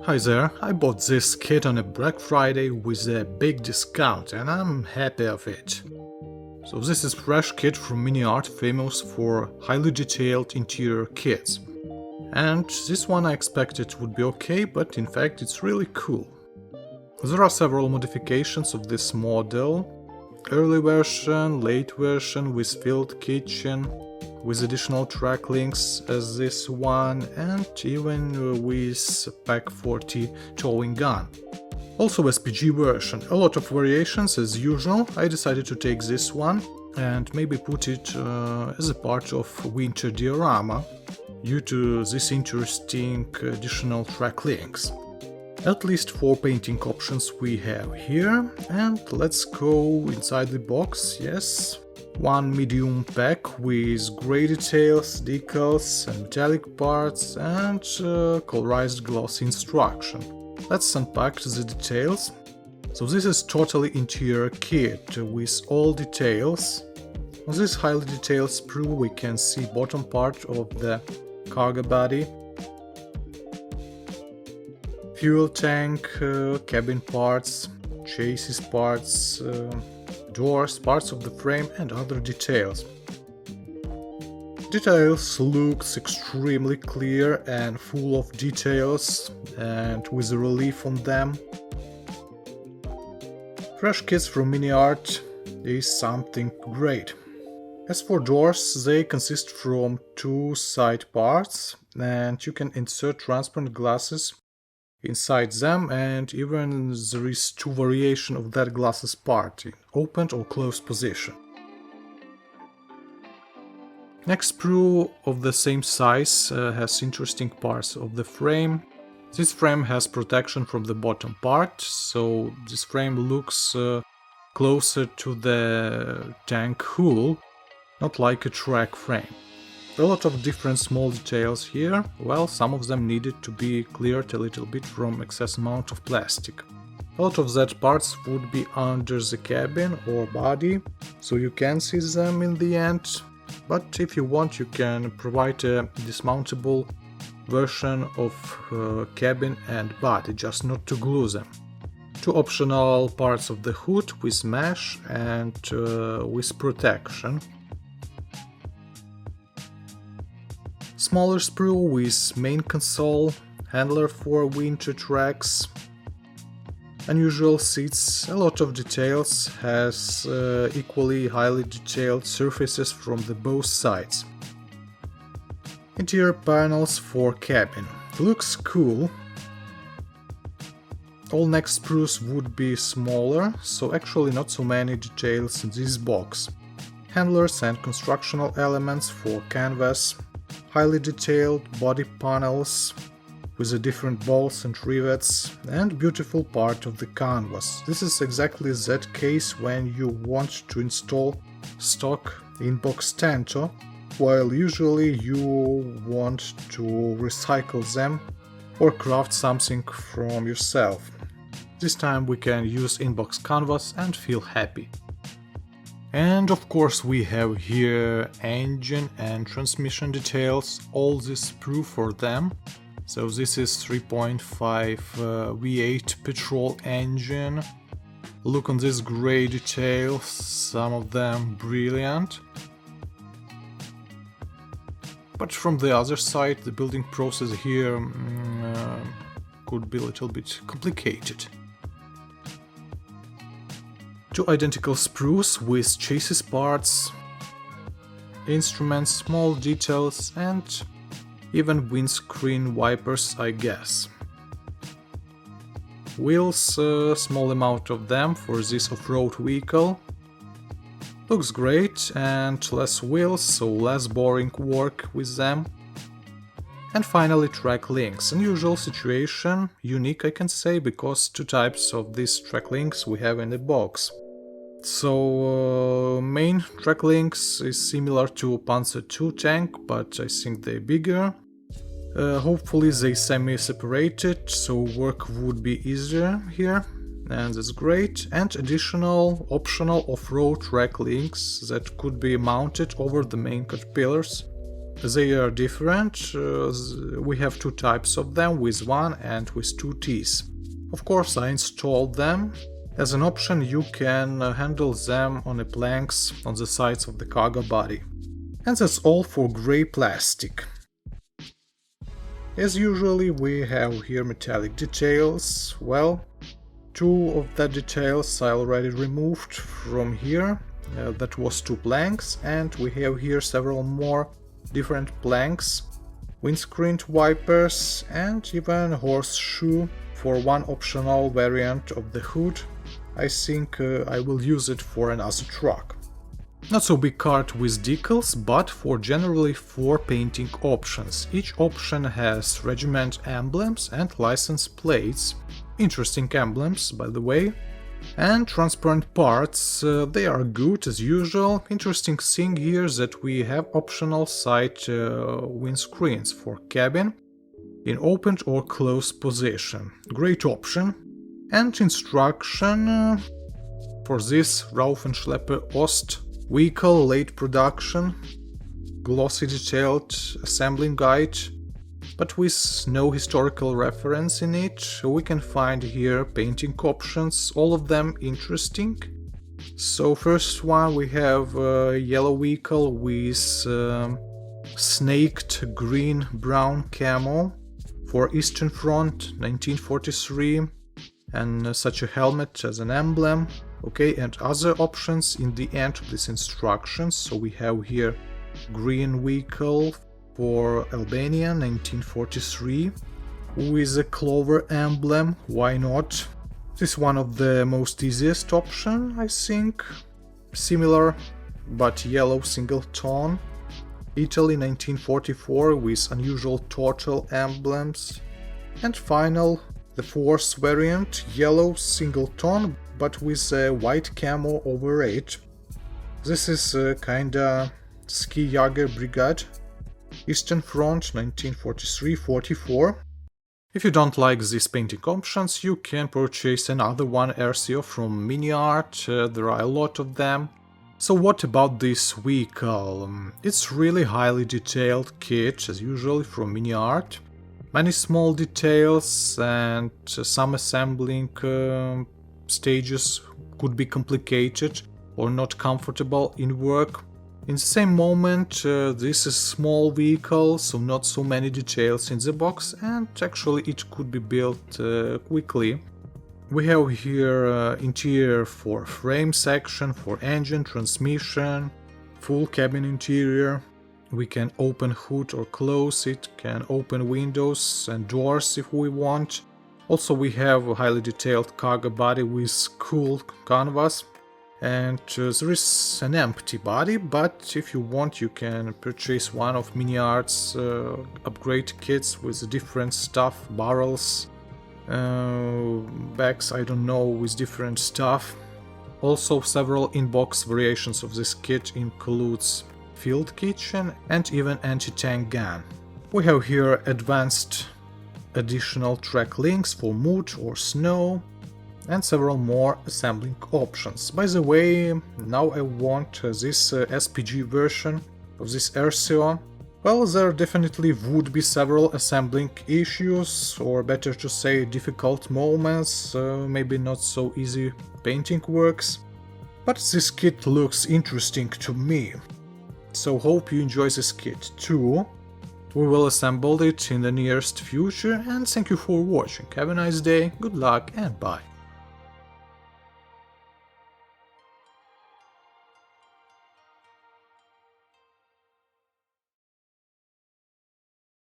Hi there, I bought this kit on a Black Friday with a big discount and I'm happy of it. So this is fresh kit from MiniArt, famous for highly detailed interior kits. And this one I expected would be okay, but in fact it's really cool. There are several modifications of this model. Early version, late version with filled kitchen, with additional track links as this one, and even with Pack 40 towing gun. Also SPG version, a lot of variations as usual. I decided to take this one and maybe put it as a part of winter diorama due to this interesting additional track links. At least 4 painting options we have here, and let's go inside the box. Yes, one medium pack with grey details, decals and metallic parts, and colorized glossy instruction. Let's unpack the details. So this is totally interior kit with all details. On this highly detailed sprue we can see bottom part of the cargo body, fuel tank, cabin parts, chassis parts, doors, parts of the frame and other details. Details looks extremely clear and full of details and with a relief on them. Fresh kits from MiniArt is something great. As for doors, they consist from 2 side parts and you can insert transparent glasses inside them, and even there is 2 variations of that glasses part in opened or closed position. Next sprue of the same size has interesting parts of the frame. This frame has protection from the bottom part, so this frame looks closer to the tank hull, not like a track frame. A lot of different small details here, well, some of them needed to be cleared a little bit from excess amount of plastic. A lot of that parts would be under the cabin or body, so you can see them in the end, but if you want you can provide a dismountable version of cabin and body, just not to glue them. 2 optional parts of the hood with mesh and with protection. Smaller sprue with main console, handler for winter tracks, unusual seats, a lot of details, has equally highly detailed surfaces from the both sides. Interior panels for cabin, looks cool. All next sprues would be smaller, so actually not so many details in this box. Handlers and constructional elements for canvas. Highly detailed body panels with the different bolts and rivets, and beautiful part of the canvas. This is exactly that case when you want to install stock in-box Tanto, while usually you want to recycle them or craft something from yourself. This time we can use in-box canvas and feel happy. And of course we have here engine and transmission details, all this sprue for them. So this is 3.5 V8 petrol engine. Look on these grey details, some of them brilliant. But from the other side the building process here could be a little bit complicated. 2 identical sprues with chassis parts, instruments, small details and even windscreen wipers, I guess. Wheels, small amount of them for this off-road vehicle. Looks great, and less wheels, so less boring work with them. And finally track links, unusual situation, unique I can say, because 2 types of these track links we have in the box. So main track links is similar to Panzer II tank, but I think they're bigger. Hopefully they semi-separated, so work would be easier here, and that's great. And additional optional off-road track links that could be mounted over the main caterpillars. They are different. We have two types of them, with one and with two Ts. Of course, I installed them. As an option, you can handle them on the planks on the sides of the cargo body. And that's all for grey plastic. As usually, we have here metallic details. Well, two of the details I already removed from here. That was two planks, and we have here several more different planks, windscreen wipers, and even a horseshoe for one optional variant of the hood. I think I will use it for another truck. Not so big card with decals, but for generally 4 painting options. Each option has regiment emblems and license plates. Interesting emblems, by the way. And transparent parts, they are good as usual. Interesting thing here is that we have optional side windscreens for cabin in opened or closed position. Great option. And instruction for this Raupenschlepper Ost vehicle late production, glossy detailed assembling guide, but with no historical reference in it. We can find here painting options, all of them interesting. So first one, we have a yellow vehicle with snaked green-brown camo for Eastern Front 1943, and such a helmet as an emblem. Okay, and other options in the end of this instructions. So we have here green vehicle for Albania 1943 with a clover emblem. Why not? This is one of the most easiest option, I think. Similar but yellow single tone. Italy 1944 with unusual turtle emblems. And final, the fourth variant, yellow single tone but with a white camo over it. This is kinda Ski-Jäger brigade, Eastern Front 1943-44. If you don't like these painting options, you can purchase another one RSO from MiniArt. There are a lot of them. So what about this vehicle? It's really highly detailed kit, as usual from MiniArt. Many small details and some assembling stages could be complicated or not comfortable in work. In the same moment, this is a small vehicle, so not so many details in the box, and actually it could be built quickly. We have here interior for frame section, for engine, transmission, full cabin interior. We can open hood or close it, can open windows and doors if we want. Also we have a highly detailed cargo body with cool canvas, and there is an empty body, but if you want you can purchase one of MiniArt's upgrade kits with different stuff, barrels, bags, I don't know, with different stuff. Also several in-box variations of this kit includes field kitchen and even anti-tank gun. We have here advanced additional track links for mud or snow, and several more assembling options. By the way, now I want this SPG version of this RSO. Well, there definitely would be several assembling issues, or better to say difficult moments, maybe not so easy painting works, but this kit looks interesting to me. So hope you enjoy this kit too. We will assemble it in the nearest future, and thank you for watching. Have a nice day, good luck and bye.